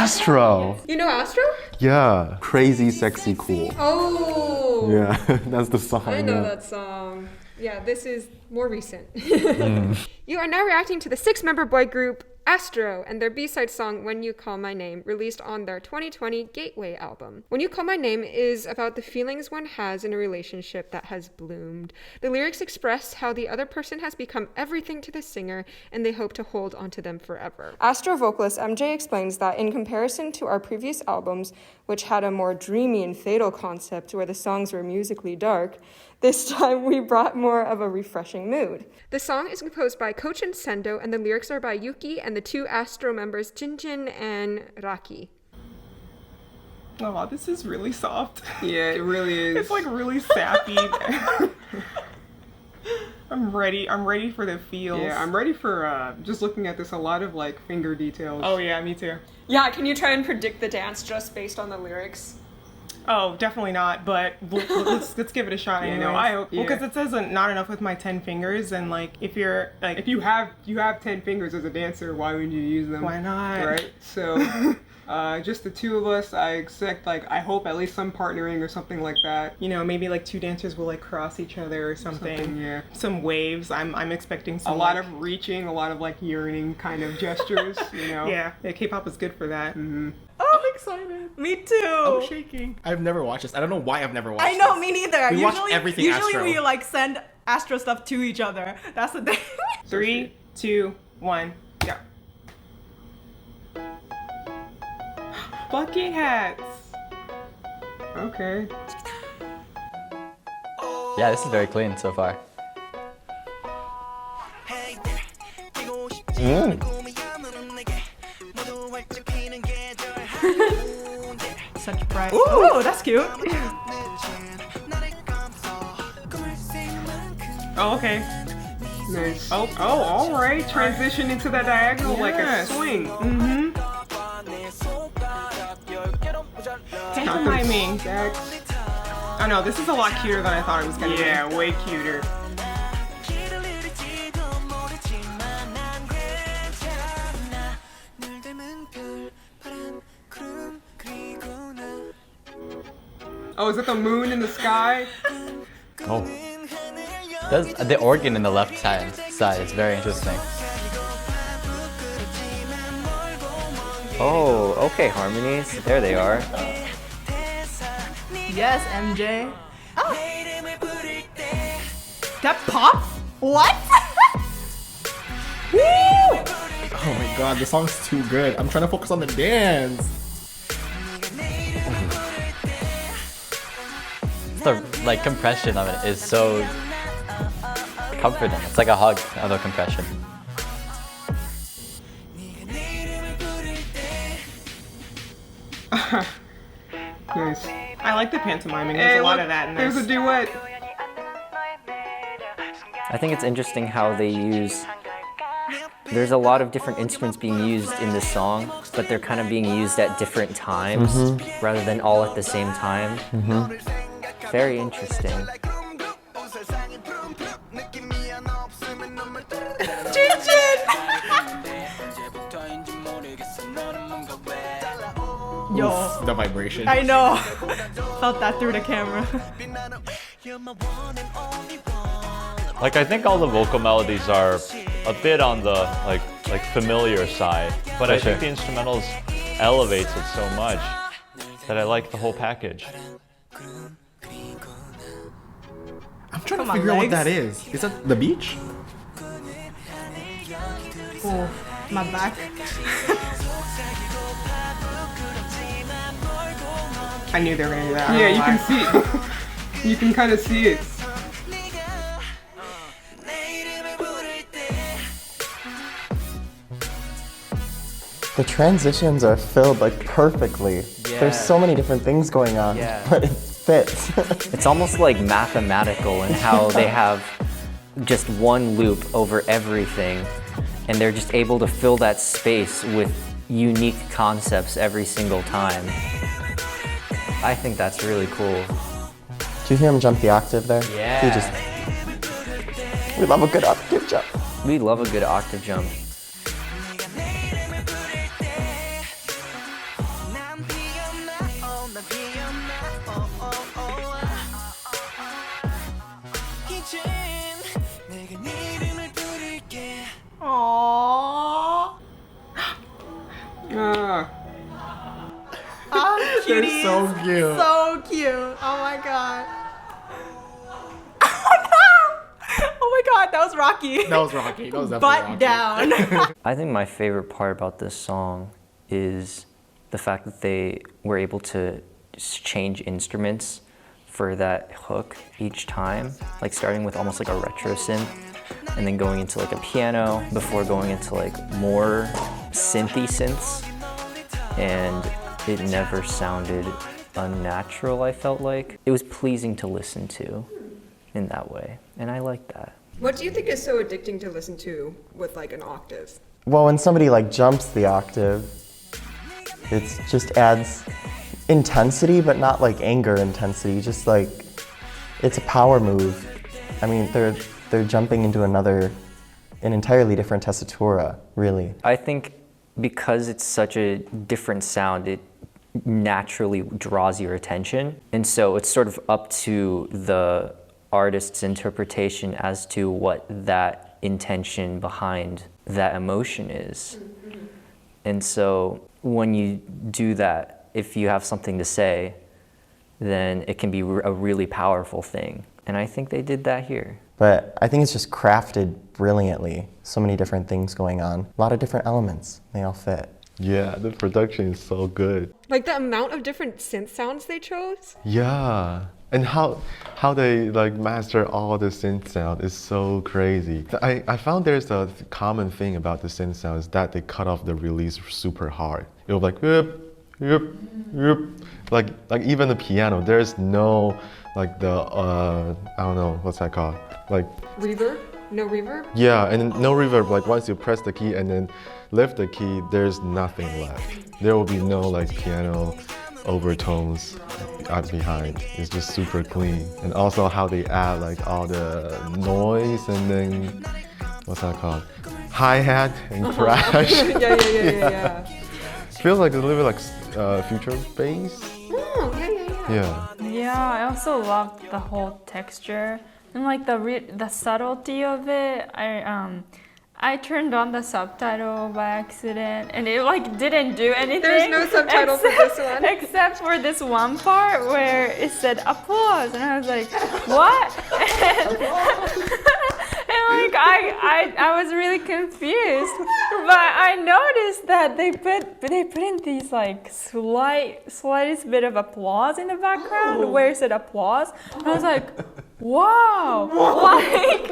Astro. You know Astro? Yeah. Crazy, sexy, cool. Oh. Yeah, that's the song. I know yeah. that song. Yeah, this is more recent. You are now reacting to the 6-member boy group Astro and their B-side song When You Call My Name, released on their 2020 Gateway album. When You Call My Name is about the feelings one has in a relationship that has bloomed. The lyrics express how the other person has become everything to the singer and they hope to hold onto them forever. Astro vocalist MJ explains that in comparison to our previous albums, which had a more dreamy and fatal concept where the songs were musically dark, this time we brought more of a refreshing mood. The song is composed by Kochin Sendo and the lyrics are by Yuki and the 2 Astro members Jinjin and Raki. Oh, this is really soft. Yeah, it really is. It's like really sappy. I'm ready for the feels. Yeah, I'm ready for just looking at this, a lot of like finger details. Oh yeah, me too. Yeah, can you try and predict the dance just based on the lyrics? Oh, definitely not, but let's give it a shot Yeah, anyway. no, I hope- Well, because yeah. it says not enough with my 10 fingers, and like if you're like If you have 10 fingers as a dancer, why would you use them? Why not? Right? So just the 2 of us, I expect I hope at least some partnering or something like that. you know, maybe like 2 dancers will like cross each other or something. Yeah. Some waves. I'm expecting some A lot like, of reaching, a lot of like yearning kind of gestures, you know? yeah, K-pop is good for that. Mm-hmm. Oh, I'm excited. Me too. I'm shaking. I've never watched this. I don't know why I've never watched I know, this. me neither. We watch everything Usually Astro. we like send Astro stuff to each other. That's the thing. 3, 2, 1, go. Bucket hats. Okay. Yeah, this is very clean so far. Such bright. Ooh, that's cute. Oh, okay. Nice. Oh, all right. Transition into that diagonal like a Yes. swing. Mm-hmm. Timing. That's, Oh no, this is a lot cuter than I thought it was gonna be. yeah, way cuter. Oh, is it the moon in the sky? Oh. The organ in the left side is very interesting. Oh, okay, harmonies. There they are. Yes, MJ. Oh. That pop? What? Woo! Oh my god, the song's too good. I'm trying to focus on the dance. The like compression of it is so comforting. It's like a hug of a compression. Nice. I like the pantomiming. There's a lot of that in this. There's a duet. I think it's interesting how they use. There's a lot of different instruments being used in this song, but they're kind of being used at different times rather than all at the same time. Very interesting. Yo, The vibration. I know. Felt that through the camera. Like I think all the vocal melodies are a bit on the like familiar side, but I think the instrumentals elevates it so much that I like the whole package. I'm trying Come to on, figure out what legs. that is. Is that the beach? Oh, my back. I knew they were gonna do that. I Yeah, don't you know can why. see. You can kind of see it. The transitions are filled like perfectly. There's so many different things going on, Yeah. but it fits. It's almost like mathematical in how they have just one loop over everything, and they're just able to fill that space with unique concepts every single time. I think that's really cool. Do you hear him jump the octave there? Yeah. We love a good octave jump. We love a good octave jump. cuties. They're so cute. So cute. Oh my god. Oh no! Oh my god, that was Rocky. That was Rocky. That was definitely Butt Rocky. down. I think my favorite part about this song is the fact that they were able to change instruments for that hook each time, like starting with almost like a retro synth and then going into like a piano before going into like more synthy synths, and it never sounded unnatural. I felt like it was pleasing to listen to in that way, and I like that. What do you think is so addicting to listen to with like an octave? Well, when somebody like jumps the octave, it just adds intensity, but not like anger intensity. Just like it's a power move. I mean, they're jumping into an entirely different tessitura, really. I think because it's such a different sound, it naturally draws your attention, and so it's sort of up to the artist's interpretation as to what that intention behind that emotion is. And so when you do that, if you have something to say, then it can be a really powerful thing. And I think they did that here. But I think it's just crafted brilliantly. So many different things going on. A lot of different elements. They all fit. Yeah, the production is so good. Like the amount of different synth sounds they chose? Yeah. And how they like master all the synth sound is so crazy. I found there's a common thing about the synth sound is that they cut off the release super hard. It was like yep, like even the piano, there's no like the I don't know what's that called, like Reverb? No reverb? yeah, and no reverb. Like once you press the key and then lift the key, there's nothing left. There will be no like piano overtones behind. It's just super clean. And also how they add like all the noise and then what's that called, hi-hat and crash. Yeah. Feels like a little bit like future bass. Oh, yeah. Yeah, I also loved the whole texture and like the subtlety of it. I turned on the subtitle by accident and it like didn't do anything. There's no subtitle for this one. Except for this one part where it said applause and I was like, what? And like I was really confused. But I noticed that they put in these like slightest bit of applause in the background where it said applause. And I was like, wow, like,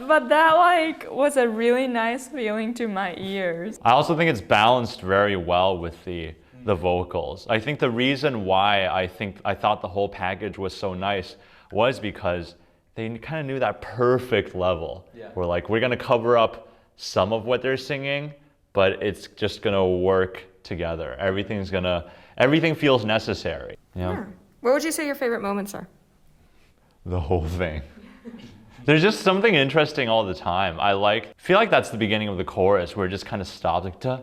but that like was a really nice feeling to my ears. I also think it's balanced very well with the vocals. I think the reason why I thought the whole package was so nice was because they kind of knew that perfect level. Yeah. Where like we're gonna cover up some of what they're singing, but it's just gonna work together. Everything feels necessary. Yeah. Yeah. What would you say your favorite moments are? The whole thing. There's just something interesting all the time. Feel like that's the beginning of the chorus where it just kind of stops like duh.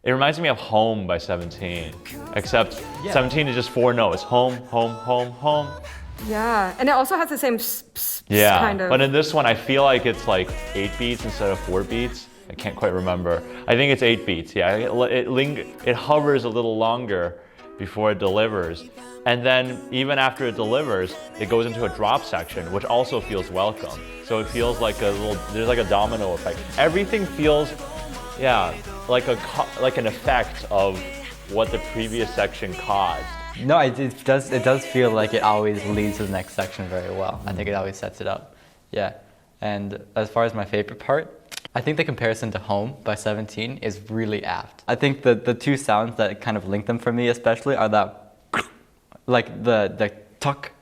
It reminds me of Home by 17, except 17 is just 4 notes. Home, home, home, home. Yeah, and it also has the same kind of. But in this one, I feel like it's like 8 beats instead of 4 beats. I can't quite remember. I think it's 8 beats. Yeah, it hovers a little longer before it delivers. And then even after it delivers, it goes into a drop section, which also feels welcome. So it feels like there's like a domino effect. Everything feels, like an effect of what the previous section caused. No, it does feel like it always leads to the next section very well. I think it always sets it up. Yeah. And as far as my favorite part, I think the comparison to Home by 17 is really apt. I think the two sounds that kind of link them for me especially are that like the tuck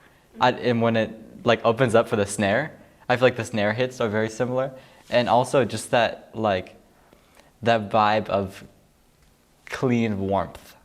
and when it like opens up for the snare. I feel like the snare hits are very similar. And also just that like that vibe of clean warmth.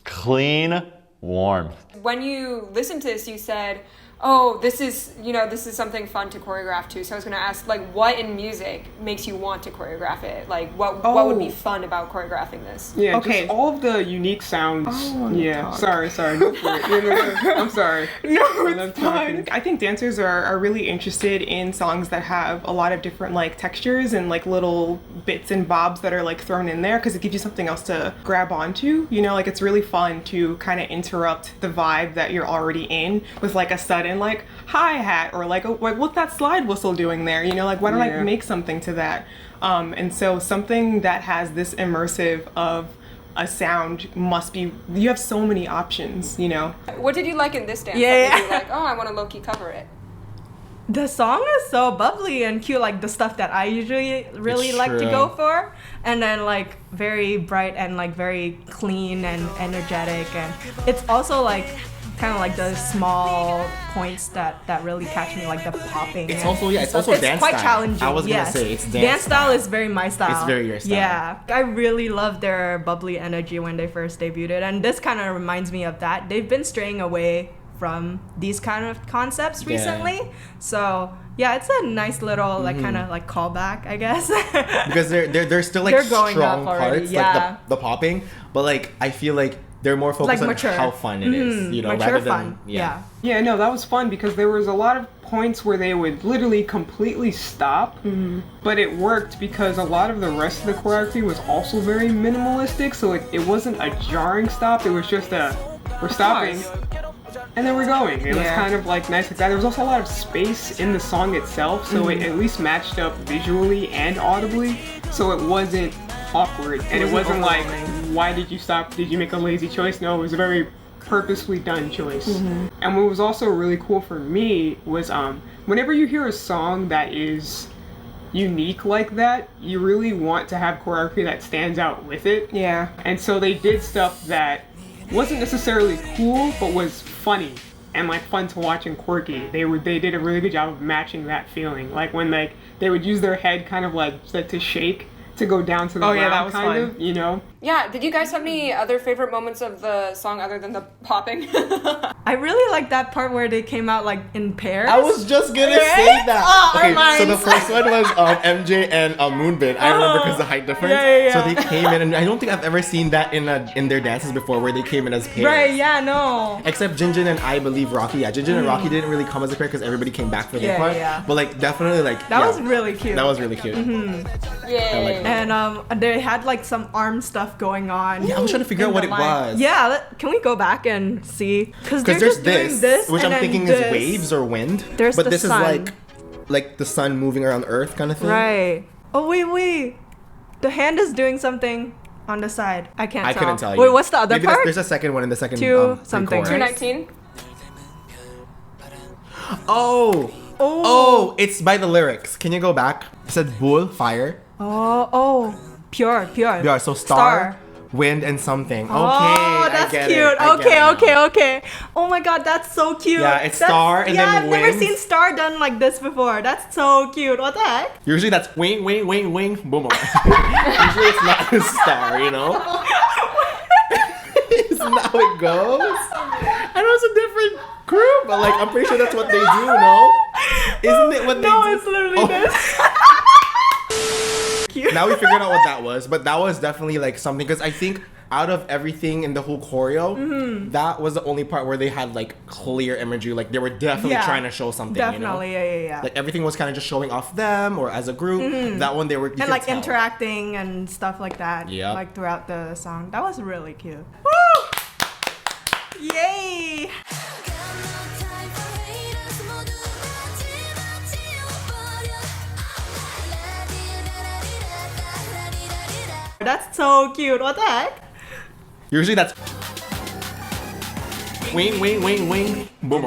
Clean warmth. When you listened to this, you said, oh, this is something fun to choreograph too. So I was gonna ask, like, what in music makes you want to choreograph it? Like, what would be fun about choreographing this? Yeah, Okay. just all of the unique sounds. Yeah, talk. sorry. Go for it. No, I'm sorry. No, I love it's fine. talking. I think dancers are really interested in songs that have a lot of different like textures and like little bits and bobs that are like thrown in there because it gives you something else to grab onto. You know, like it's really fun to kind of interrupt the vibe that you're already in with like a sudden like hi-hat or like, oh, what's that slide whistle doing there? You know, like why don't I make something to that? And so something that has this immersive of a sound must be, you have so many options, you know? What did you like in this dance? Yeah. That made you like, oh, I want to low-key cover it. The song is so bubbly and cute, like the stuff that I usually really It's like to true. go for. And then like very bright and like very clean and energetic. And it's also like kind of like the small points that really catch me, like the popping. It's and also it's stuff. also dance quite style. challenging. I was gonna yes. say it's dance style is very my style. It's very your style. Yeah, I really love their bubbly energy when they first debuted, and this kind of reminds me of that. They've been straying away from these kind of concepts recently, so yeah, it's a nice little like kind of like callback, I guess. Because they're still like They're going strong up already, parts, yeah. like the popping, but like I feel like they're more focused Like on mature. how fun it is, you know, mature rather than fun. Yeah. Yeah, no, that was fun because there was a lot of points where they would literally completely stop, but it worked because a lot of the rest of the choreography was also very minimalistic, so it wasn't a jarring stop, it was just we're stopping, and then we're going. It was kind of like nice like that. There was also a lot of space in the song itself, so it at least matched up visually and audibly, so it wasn't awkward, and it wasn't like, why did you stop? Did you make a lazy choice? No, it was a very purposefully done choice. And what was also really cool for me was whenever you hear a song that is unique like that, you really want to have choreography that stands out with it. Yeah. And so they did stuff that wasn't necessarily cool, but was funny and like fun to watch and quirky. They did a really good job of matching that feeling. Like when like they would use their head kind of like to shake to go down to the ground, yeah, that was kind fun. of, you know. Yeah, did you guys have any other favorite moments of the song other than the popping? I really like that part where they came out like in pairs. I was just gonna Right? say that. Oh, our Okay, so the minds. first one was MJ and Moonbin. I remember because the height difference. Yeah. So they came in, and I don't think I've ever seen that in their dances before, where they came in as pairs. Right, yeah, no. Except Jinjin and I believe Rocky. Yeah, Jinjin and Rocky didn't really come as a pair because everybody came back for their Yeah, part. yeah. But like definitely like That yeah, was really cute. that was really cute. Yay. And they had like some arm stuff going on. Yeah, I was trying to figure out what it was. Yeah, can we go back and see? Because Because they're there's just doing this, which and I'm then thinking this. is waves or wind. There's but the this sun. is like the sun moving around Earth kind of thing. Right. Oh wait. The hand is doing something on the side. I can't I tell. couldn't tell you. Wait, what's the other Maybe part? There's a second one in the second Two something, pre-chorus. right? 219? Oh, it's by the lyrics. Can you go back? It said bull, fire. Oh, pure. Yeah, so star, wind, and something. Okay, Oh, that's I get cute. It. I get it now. Okay. Oh my god, that's so cute. Yeah, it's That's- star and yeah, then I've never wind. seen star done like this before. That's so cute. What the heck? Usually that's wing, boom, boom. Usually it's not a star, you know? Isn't that how it goes? I know it's a different group, but like I'm pretty sure that's what they do, no? Isn't it what they do? No, it's literally this. Now we figured out what that was, but that was definitely like something because I think out of everything in the whole choreo, that was the only part where they had like clear imagery. Like they were definitely Yeah, trying to show something. Definitely, You know? yeah. Like everything was kind of just showing off them or as a group. That one they were you And could like tell. interacting and stuff like that. Yep. Like throughout the song. That was really cute. Woo! Yay! That's so cute. What the heck? Usually that's wing, boom.